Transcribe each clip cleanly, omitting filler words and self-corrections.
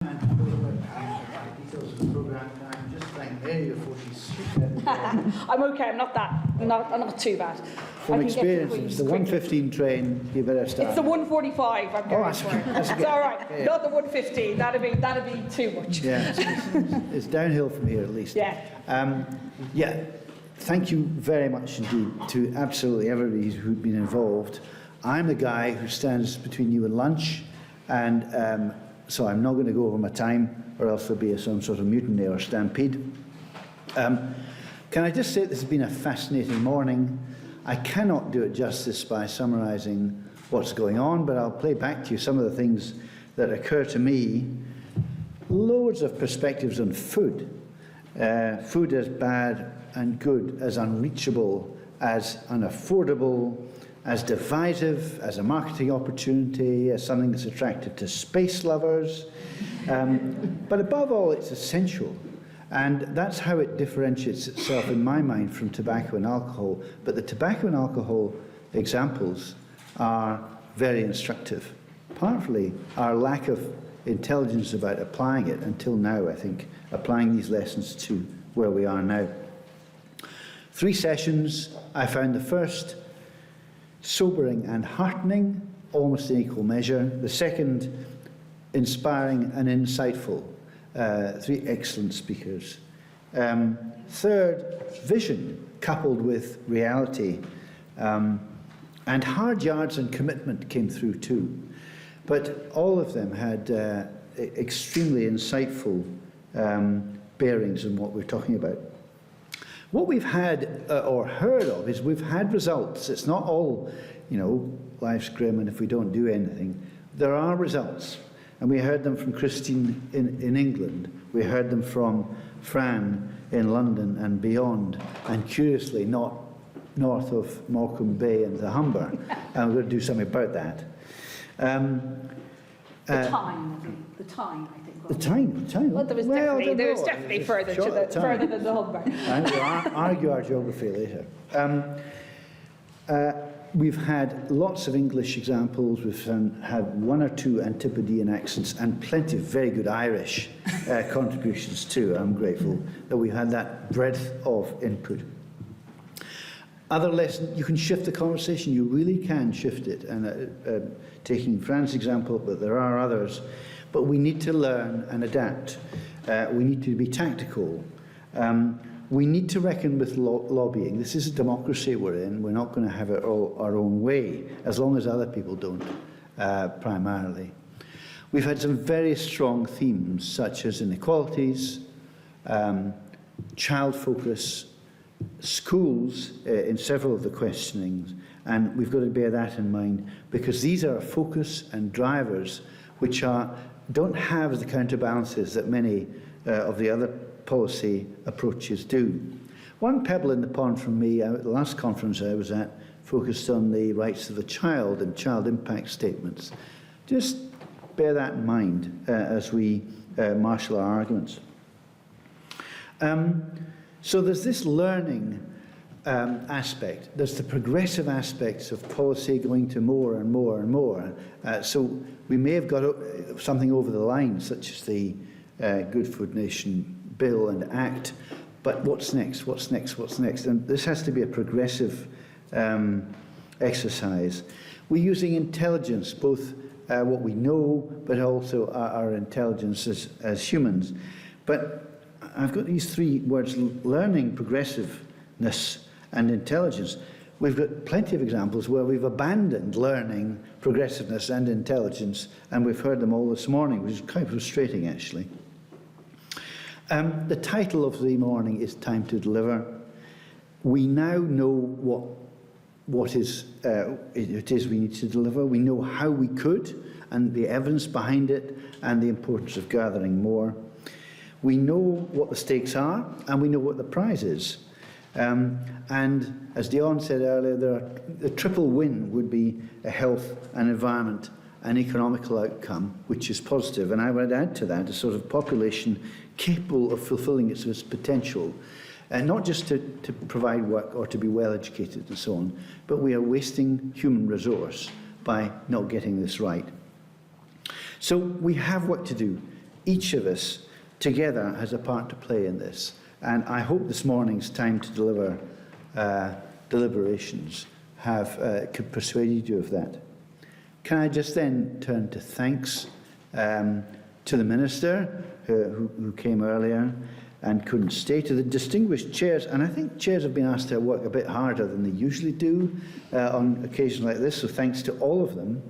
And details of the programme, I'm just thank Mary before she's I'm okay, I'm not too bad. From experience, it's the 1:15 train, you better start. It's the 1:45 I'm going for. That's It's all right, yeah. Not the 1:15, that'd be too much. Yeah, it's downhill from here at least. Yeah. Yeah, thank you very much indeed to absolutely everybody who's been involved. I'm the guy who stands between you and lunch, and so I'm not going to go over my time, or else there'll be some sort of mutiny or stampede. Can I just say this has been a fascinating morning. I cannot do it justice by summarising what's going on, but I'll play back to you some of the things that occur to me. Loads of perspectives on food. Food as bad and good, as unreachable, as unaffordable, as divisive, as a marketing opportunity, as something that's attractive to space lovers. But above all, it's essential. And that's how it differentiates itself, in my mind, from tobacco and alcohol. But the tobacco and alcohol examples are very instructive. Partly our lack of intelligence about applying it until now, I think, applying these lessons to where we are now. 3 sessions. I found the first sobering and heartening, almost in equal measure. The second, inspiring and insightful. 3 excellent speakers. Third, vision coupled with reality. And hard yards and commitment came through too. But all of them had extremely insightful bearings on what we're talking about. What we've had or heard of is we've had results. It's not all, life's grim and if we don't do anything. There are results. And we heard them from Christine in England. We heard them from Fran in London and beyond. And curiously, not north of Morecambe Bay and the Humber. And we're going to do something about that. The time, I think. The time. Well, there was definitely further than the Humber. And we'll argue our geography later. We've had lots of English examples. We've had 1 or 2 Antipodean accents and plenty of very good Irish contributions too. I'm grateful that we had that breadth of input. Other lessons, you can shift the conversation. You really can shift it. And taking Fran's example, but there are others. But we need to learn and adapt. We need to be tactical. We need to reckon with lobbying. This is a democracy we're in. We're not going to have it all our own way, as long as other people don't, primarily. We've had some very strong themes, such as inequalities, child focus, schools in several of the questionings, and we've got to bear that in mind, because these are a focus and drivers which don't have the counterbalances that many of the other policy approaches do. One pebble in the pond from me, at the last conference I was at, focused on the rights of the child and child impact statements. Just bear that in mind as we marshal our arguments. So there's this learning aspect. There's the progressive aspects of policy going to more and more and more. So we may have got something over the line, such as the Good Food Nation Bill and Act, but what's next? What's next? What's next? And this has to be a progressive exercise. We're using intelligence, both what we know, but also our intelligence as humans. But I've got these 3 words: learning, progressiveness, and intelligence. We've got plenty of examples where we've abandoned learning, progressiveness, and intelligence, and we've heard them all this morning, which is quite frustrating, actually. The title of the morning is Time to Deliver. We now know what it is we need to deliver. We know how we could, and the evidence behind it, and the importance of gathering more. We know what the stakes are, and we know what the prize is. And as Dion said earlier, the triple win would be a health, an environment, an economical outcome, which is positive. And I would add to that a sort of population capable of fulfilling its potential, and not just to provide work or to be well educated and so on, but we are wasting human resource by not getting this right. So we have work to do. each of us together has a part to play in this. And I hope this morning's time to deliver deliberations could persuade you of that. Can I just then turn to thanks to the Minister who came earlier and couldn't stay, to the distinguished chairs, and I think chairs have been asked to work a bit harder than they usually do on occasions like this, so thanks to all of them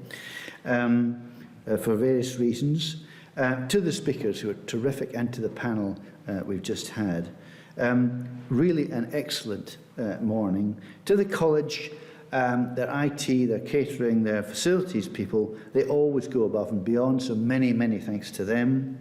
for various reasons, to the speakers who are terrific, and to the panel we've just had. Really an excellent morning. To the college, their IT, their catering, their facilities people, they always go above and beyond, so many, many thanks to them.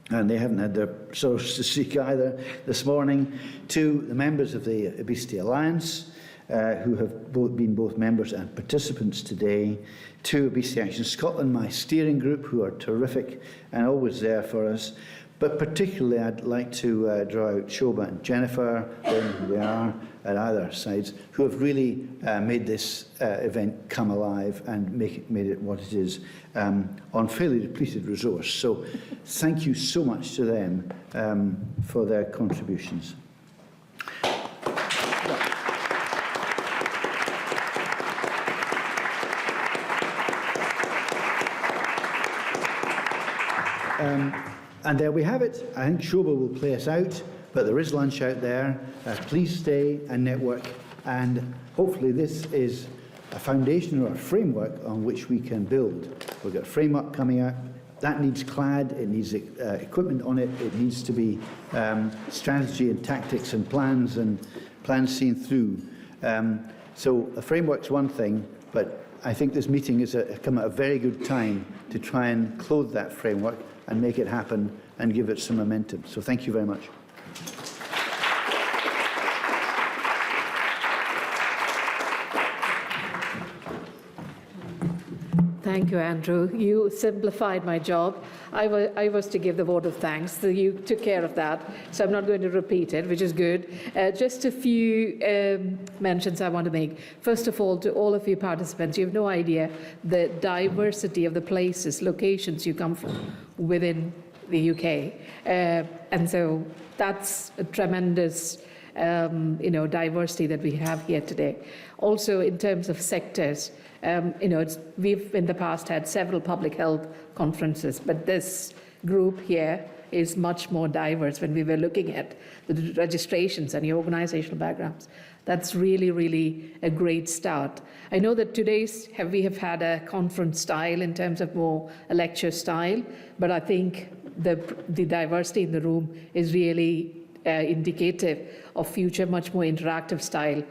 And they haven't had their source to seek either this morning. To the members of the Obesity Alliance, who have been both members and participants today. To Obesity Action Scotland, my steering group, who are terrific and always there for us. But particularly, I'd like to draw out Shoba and Jennifer, who they are at either sides, who have really made this event come alive and made it what it is on fairly depleted resource. So thank you so much to them for their contributions. And there we have it. I think Shoba will play us out, but there is lunch out there. Please stay and network, and hopefully this is a foundation or a framework on which we can build. We've got a framework coming out. That needs clad, it needs equipment on it, it needs to be strategy and tactics and plans seen through. So the framework's one thing, but I think this meeting has come at a very good time to try and clothe that framework and make it happen and give it some momentum. So thank you very much. Thank you, Andrew. You simplified my job. I was to give the vote of thanks, so you took care of that. So I'm not going to repeat it, which is good. Just a few mentions I want to make. First of all, to all of you participants, you have no idea the diversity of the places, locations you come from within the UK. And so that's a tremendous diversity that we have here today. Also, in terms of sectors, we've in the past had several public health conferences, but this group here is much more diverse when we were looking at the registrations and the organizational backgrounds. That's really, really a great start. I know that we have had a conference style in terms of more a lecture style, but I think the diversity in the room is really indicative of future much more interactive style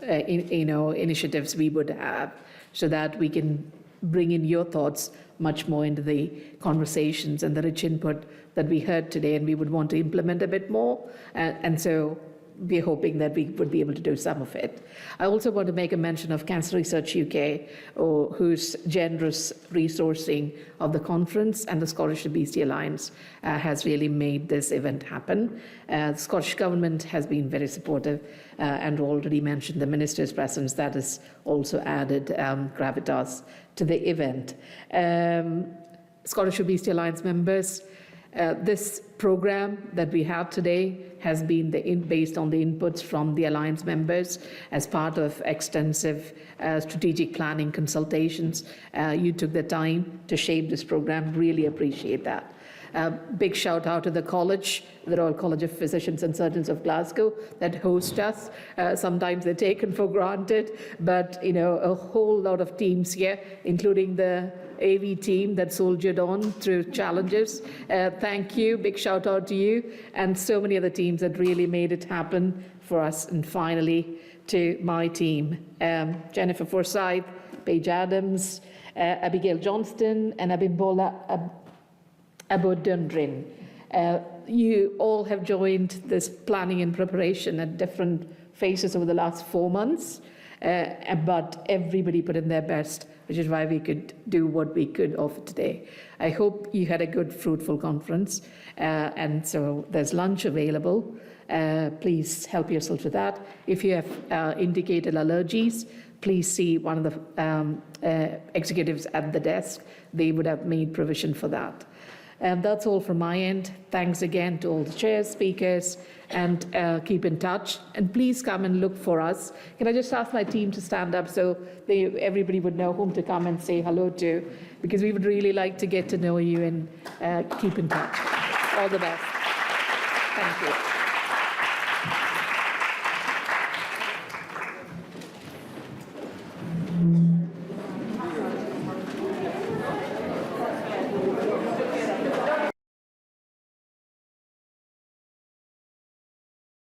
initiatives we would have, so that we can bring in your thoughts much more into the conversations and the rich input that we heard today, and we would want to implement a bit more. And so we're hoping that we would be able to do some of it. I also want to make a mention of Cancer Research UK, whose generous resourcing of the conference and the Scottish Obesity Alliance has really made this event happen. The Scottish Government has been very supportive, and already mentioned the Minister's presence. That has also added gravitas to the event. Scottish Obesity Alliance members, this program that we have today has been based on the inputs from the Alliance members as part of extensive strategic planning consultations. You took the time to shape this program. Really appreciate that. Big shout out to the college, the Royal College of Physicians and Surgeons of Glasgow, that host us. Sometimes they're taken for granted, but a whole lot of teams here, including the AV team that soldiered on through challenges. Thank you, big shout out to you, and so many other teams that really made it happen for us. And finally, to my team, Jennifer Forsyth, Paige Adams, Abigail Johnston, and Abimbola Abodundrin. You all have joined this planning and preparation at different phases over the last 4 months, but everybody put in their best, which is why we could do what we could offer today. I hope you had a good, fruitful conference, and so there's lunch available. Please help yourself with that. If you have indicated allergies, please see one of the executives at the desk. They would have made provision for that. That's all from my end. Thanks again to all the chairs, speakers, and keep in touch. And please come and look for us. Can I just ask my team to stand up so everybody would know whom to come and say hello to, because we would really like to get to know you and keep in touch. All the best. Thank you.